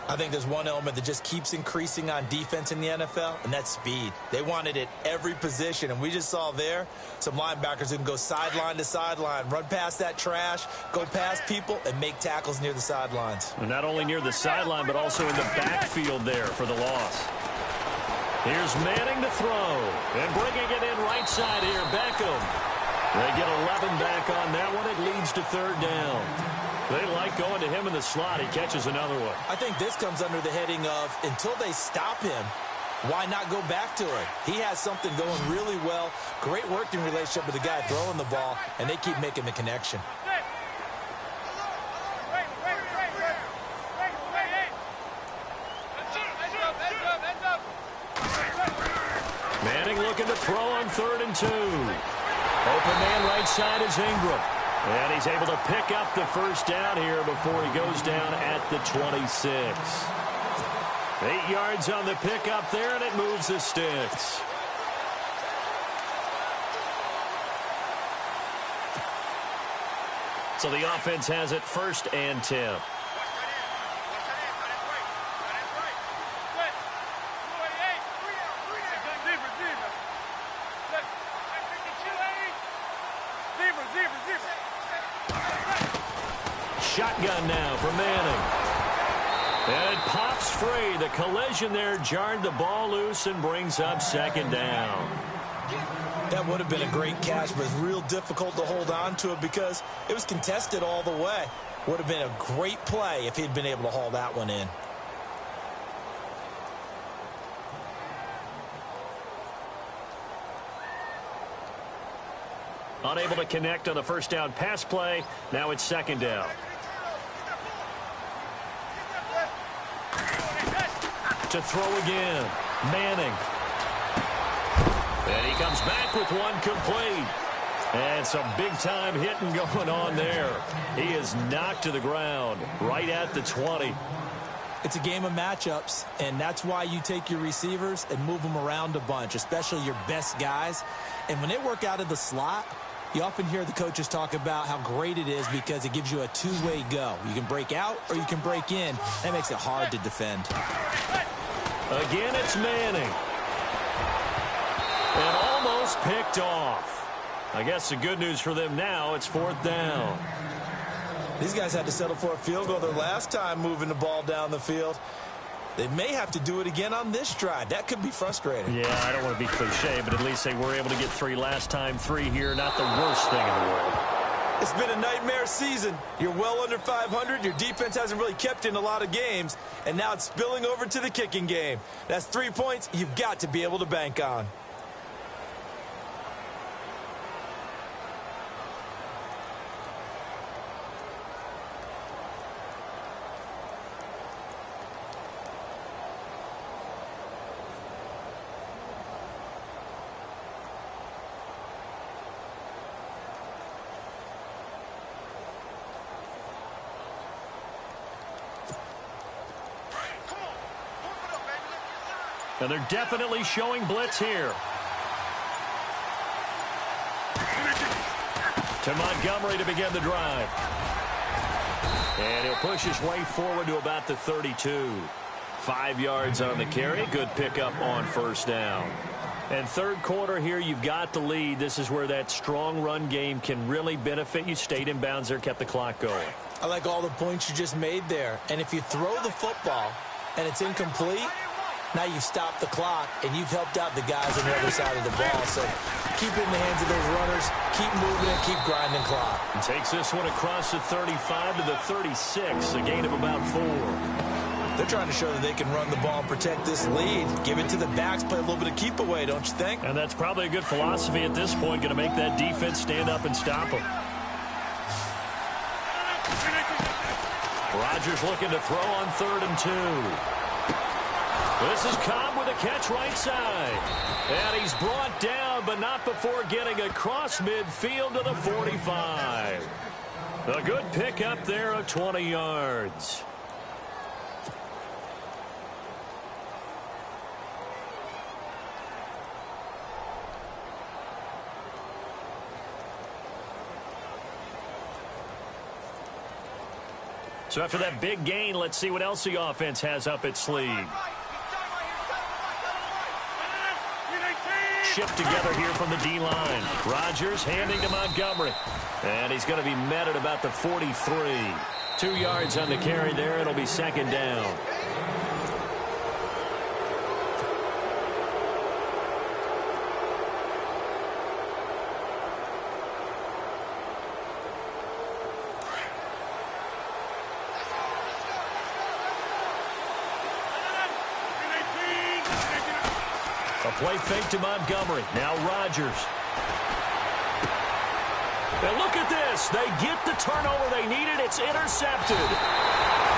I think there's one element that just keeps increasing on defense in the NFL, and that's speed. They want it at every position, and we just saw there some linebackers who can go sideline to sideline, run past that trash, go past people, and make tackles near the sidelines. And not only near the sideline, but also in the backfield there for the loss. Here's Manning to throw, and bringing it in right side here, Beckham. They get 11 back on that one. It leads to 3rd down. They like going to him in the slot. He catches another one. I think this comes under the heading of until they stop him, Why not go back to her? He has something going really well. Great working relationship with the guy throwing the ball, and they keep making the connection. Manning looking to throw on 3rd and 2. Open man right side is Ingram. And he's able to pick up the first down here before he goes down at the 26. 8 yards on the pickup there, and it moves the sticks. So the offense has it 1st and 10. Shotgun now for Manning. And it pops free. The collision there jarred the ball loose and brings up 2nd down. That would have been a great catch, but it's real difficult to hold on to it because it was contested all the way. Would have been a great play if he'd been able to haul that one in. Unable to connect on the 1st down pass play. Now it's 2nd down. To throw again. Manning. And he comes back with one complete. And some big-time hitting going on there. He is knocked to the ground right at the 20. It's a game of matchups, and that's why you take your receivers and move them around a bunch, especially your best guys. And when they work out of the slot, you often hear the coaches talk about how great it is because it gives you a two-way go. You can break out or you can break in. That makes it hard to defend. Again, it's Manning. And almost picked off. I guess the good news for them now, it's 4th down. These guys had to settle for a field goal their last time moving the ball down the field. They may have to do it again on this drive. That could be frustrating. Yeah, I don't want to be cliche, but at least they were able to get 3 last time. 3 here, not the worst thing in the world. It's been a nightmare season. You're well under 500. Your defense hasn't really kept in a lot of games. And now it's spilling over to the kicking game. That's 3 points you've got to be able to bank on. And they're definitely showing blitz here. To Montgomery to begin the drive. And he'll push his way forward to about the 32. 5 yards on the carry. Good pickup on 1st down. And 3rd quarter here, you've got the lead. This is where that strong run game can really benefit you. Stayed in bounds there, kept the clock going. I like all the points you just made there. And if you throw the football and it's incomplete, now you've stopped the clock, and you've helped out the guys on the other side of the ball. So keep it in the hands of those runners, keep moving it, keep grinding clock. And takes this one across the 35 to the 36, a gain of about 4. They're trying to show that they can run the ball and protect this lead. Give it to the backs, play a little bit of keep away, don't you think? And that's probably a good philosophy at this point, going to make that defense stand up and stop them. Rodgers looking to throw on 3rd and 2. This is Cobb with a catch right side. And he's brought down, but not before getting across midfield to the 45. A good pickup there of 20 yards. So after that big gain, let's see what else the offense has up its sleeve. Shift together here from the D-line. Rodgers handing to Montgomery. And he's going to be met at about the 43. 2 yards on the carry there. It'll be 2nd down. A play fake to Montgomery. Now Rodgers. And look at this. They get the turnover they needed. It's intercepted.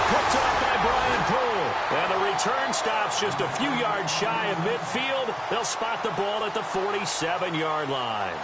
Picked up by Brian Poole. And the return stops just a few yards shy of midfield. They'll spot the ball at the 47-yard line.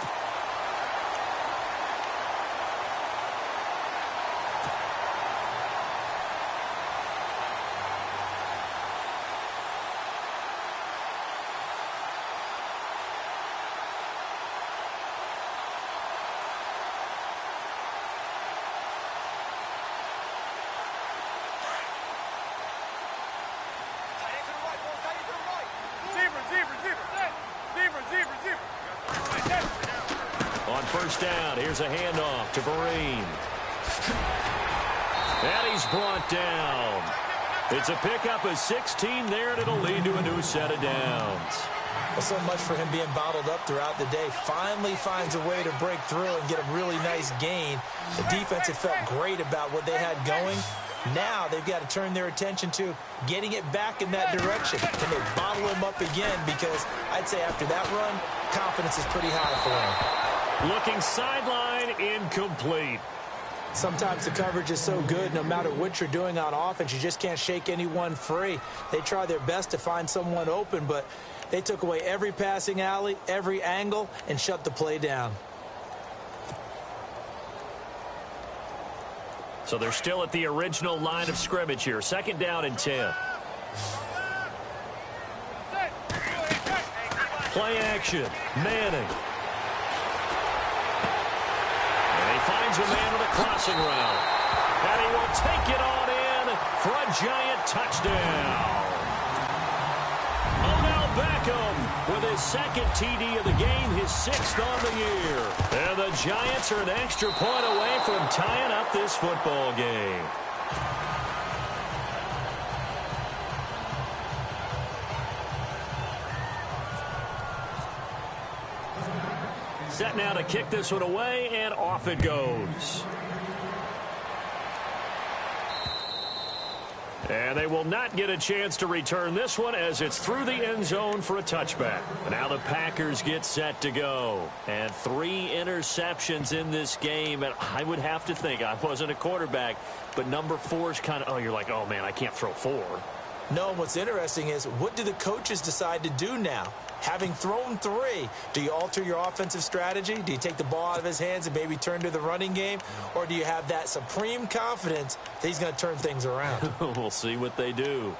On first down, here's a handoff to Vereen. And he's brought down. It's a pickup of 16 there, and it'll lead to a new set of downs. Well, so much for him being bottled up throughout the day. Finally finds a way to break through and get a really nice gain. The defense had felt great about what they had going. Now they've got to turn their attention to getting it back in that direction. Can they bottle him up again? Because I'd say after that run, confidence is pretty high for him. Looking sideline, incomplete. Sometimes the coverage is so good, no matter what you're doing on offense, you just can't shake anyone free. They try their best to find someone open, but they took away every passing alley, every angle, and shut the play down. So they're still at the original line of scrimmage here. Second down and 10. Play action. Manning. And he finds a man with a crossing route. And he will take it on in for a giant touchdown. Odell Beckham with his second TD of the game, his 6th on the year. And the Giants are an extra point away from tying up this football game. Set now to kick this one away, and off it goes. And they will not get a chance to return this one as it's through the end zone for a touchback. Now the Packers get set to go. And 3 interceptions in this game. And I would have to think, I wasn't a quarterback, but number 4 is kind of, oh, you're like, oh, man, I can't throw 4. No, what's interesting is, what do the coaches decide to do now? Having thrown 3, do you alter your offensive strategy? Do you take the ball out of his hands and maybe turn to the running game? Or do you have that supreme confidence that he's going to turn things around? We'll see what they do.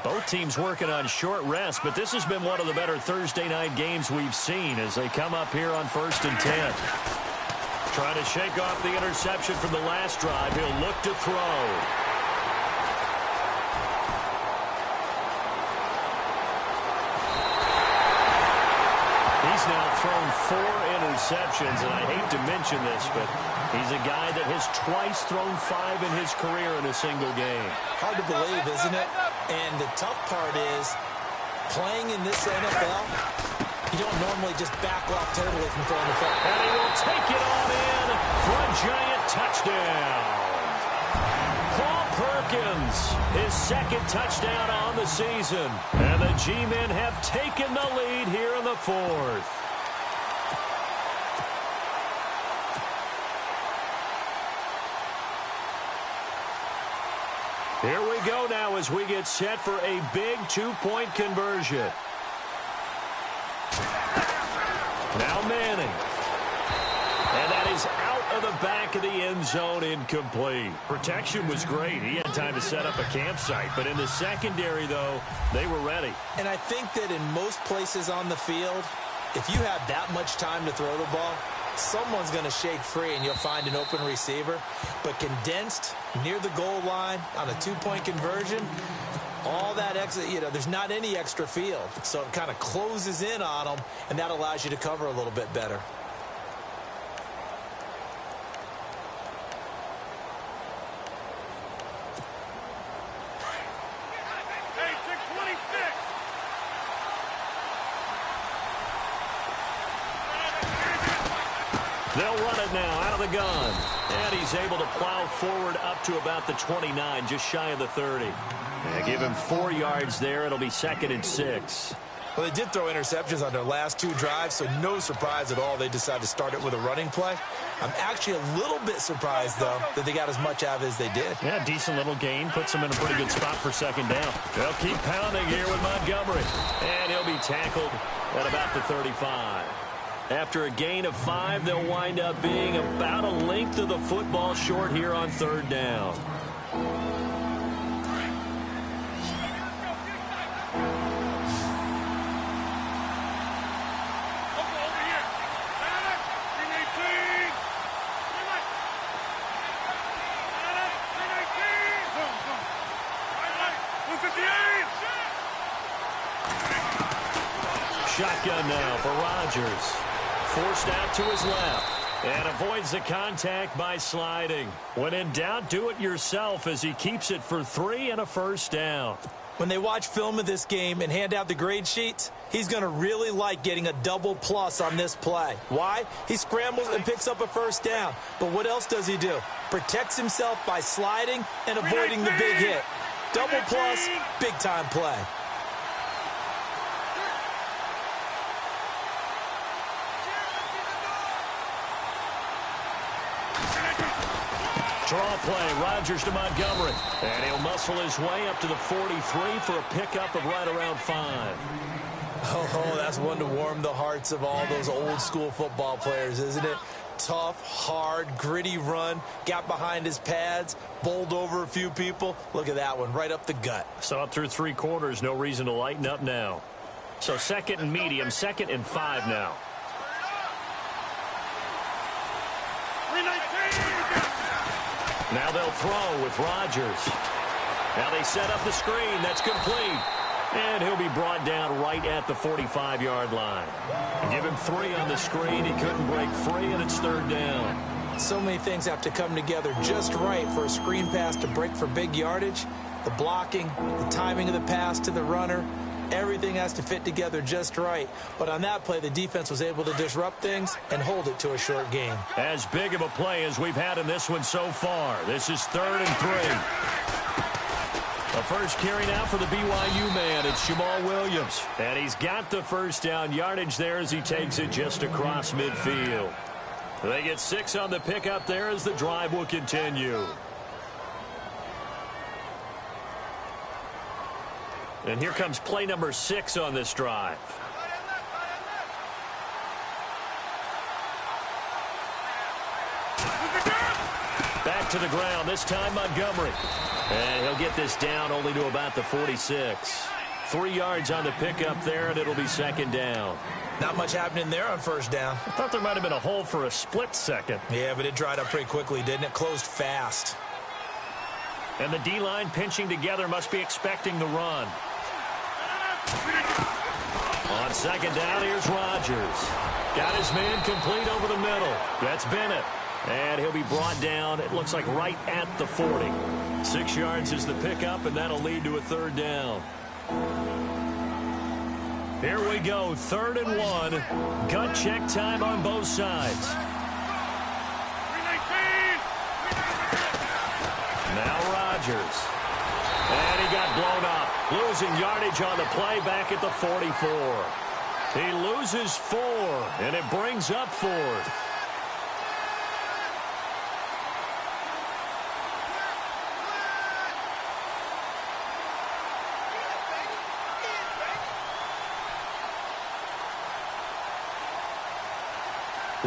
Both teams working on short rest, but this has been one of the better Thursday night games we've seen as they come up here on 1st and 10. Trying to shake off the interception from the last drive. He'll look to throw. He's now thrown 4 interceptions, and I hate to mention this, but he's a guy that has twice thrown 5 in his career in a single game. Hard to believe, isn't it? And the tough part is, playing in this NFL, you don't normally just back off totally from throwing the football. And he will take it on in for a giant touchdown. Paul Perkins, his 2nd touchdown on the season. And the G-men have taken the lead here in the 4th. Here we go now as we get set for a big 2-point conversion. Now Manning. And that is out of the back of the end zone, incomplete. Protection was great. He had time to set up a campsite. But in the secondary, though, they were ready. And I think that in most places on the field, if you have that much time to throw the ball, someone's going to shake free and you'll find an open receiver. But condensed near the goal line on a 2-point conversion, all that extra, there's not any extra field. So it kind of closes in on them, and that allows you to cover a little bit better. They'll run it now out of the gun. And he's able to plow forward up to about the 29, just shy of the 30. Yeah, give him 4 yards there. It'll be 2nd and 6. Well, they did throw interceptions on their last 2 drives, so no surprise at all they decided to start it with a running play. I'm actually a little bit surprised, though, that they got as much out of it as they did. Yeah, decent little gain. Puts them in a pretty good spot for 2nd down. They'll keep pounding here with Montgomery. And he'll be tackled at about the 35. After a gain of 5, they'll wind up being about a length of the football short here on 3rd down. Shotgun now for Rodgers. Forced out to his left. And avoids the contact by sliding. When in doubt, do it yourself as he keeps it for 3 and a 1st down. When they watch film of this game and hand out the grade sheets, he's going to really like getting a double plus on this play. Why? He scrambles and picks up a 1st down. But what else does he do? Protects himself by sliding and avoiding the big hit. Double plus, big-time play. Draw play, Rodgers to Montgomery. And he'll muscle his way up to the 43 for a pickup of right around 5. Oh, that's one to warm the hearts of all those old-school football players, isn't it? Tough, hard, gritty run, got behind his pads, bowled over a few people. Look at that one, right up the gut. So up through 3 quarters, no reason to lighten up now. So 2nd and medium, 2nd and 5 now. Now they'll throw with Rodgers. Now they set up the screen. That's complete. And he'll be brought down right at the 45-yard line. Give him 3 on the screen. He couldn't break free, and it's 3rd down. So many things have to come together just right for a screen pass to break for big yardage. The blocking, the timing of the pass to the runner, everything has to fit together just right. But on that play, the defense was able to disrupt things and hold it to a short gain. As big of a play as we've had in this one so far. This is 3rd and 3. The first carry now for the BYU man. It's Jamal Williams. And he's got the 1st down yardage there as he takes it just across midfield. They get 6 on the pickup there as the drive will continue. And here comes play number 6 on this drive. Back to the ground, this time Montgomery. And he'll get this down only to about the 46. 3 yards on the pickup there, and it'll be 2nd down. Not much happening there on 1st down. I thought there might have been a hole for a split second. Yeah, but it dried up pretty quickly, didn't it? Closed fast. And the D-line pinching together must be expecting the run. On 2nd down, here's Rodgers. Got his man complete over the middle. That's Bennett. And he'll be brought down, it looks like right at the 40. 6 yards is the pickup, and that'll lead to a 3rd down. Here we go, 3rd and 1. Gut check time on both sides. Now Rodgers. And he got blown up. Losing yardage on the play back at the 44. He loses 4, and it brings up 4th.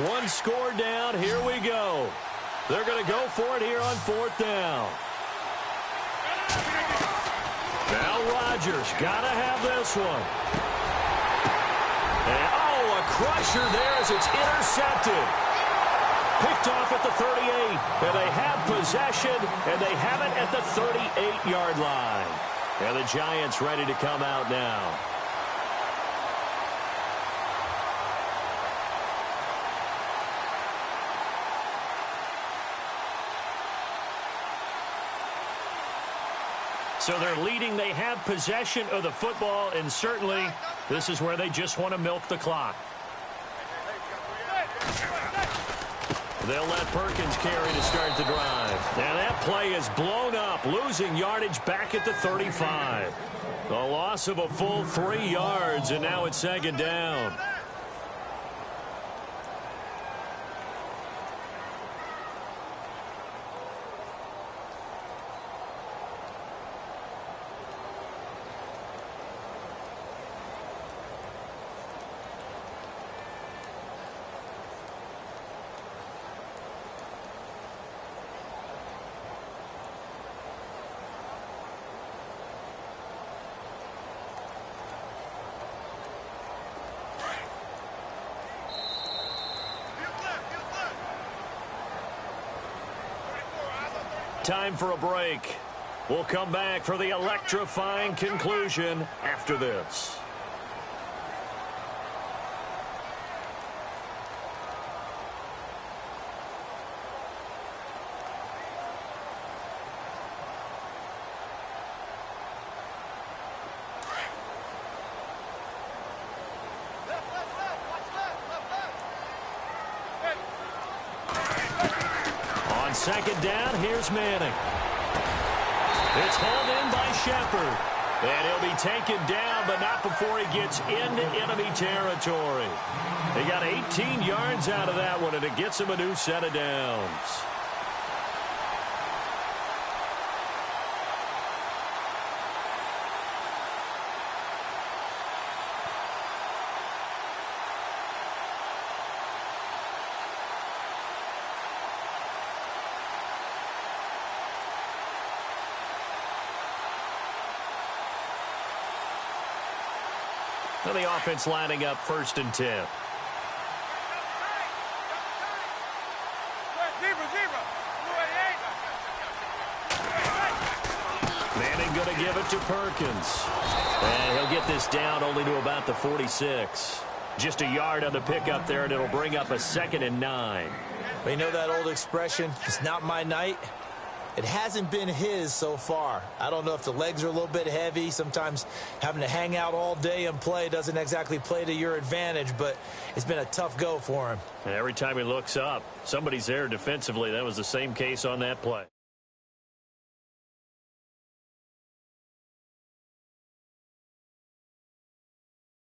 One score down. Here we go. They're going to go for it here on 4th down. Now Rodgers got to have this one. And, a crusher there as it's intercepted. Picked off at the 38. And they have possession, and they have it at the 38-yard line. And the Giants ready to come out now. So they're leading. They have possession of the football, and certainly this is where they just want to milk the clock. They'll let Perkins carry to start the drive. And that play is blown up, losing yardage back at the 35. A loss of a full 3 yards, and now it's second down. Time for a break. We'll come back for the electrifying conclusion after this. On second down, here's Manning. It's hauled in by Shepard. And he'll be taken down, but not before he gets into enemy territory. He got 18 yards out of that one, and it gets him a new set of downs. So the offense lining up 1st and 10. Manning going to give it to Perkins. And he'll get this down only to about the 46. Just a yard on the pickup there, and it'll bring up a 2nd and 9. Well, you know that old expression, it's not my night? It hasn't been his so far. I don't know if the legs are a little bit heavy. Sometimes having to hang out all day and play doesn't exactly play to your advantage, but it's been a tough go for him. And every time he looks up, somebody's there defensively. That was the same case on that play.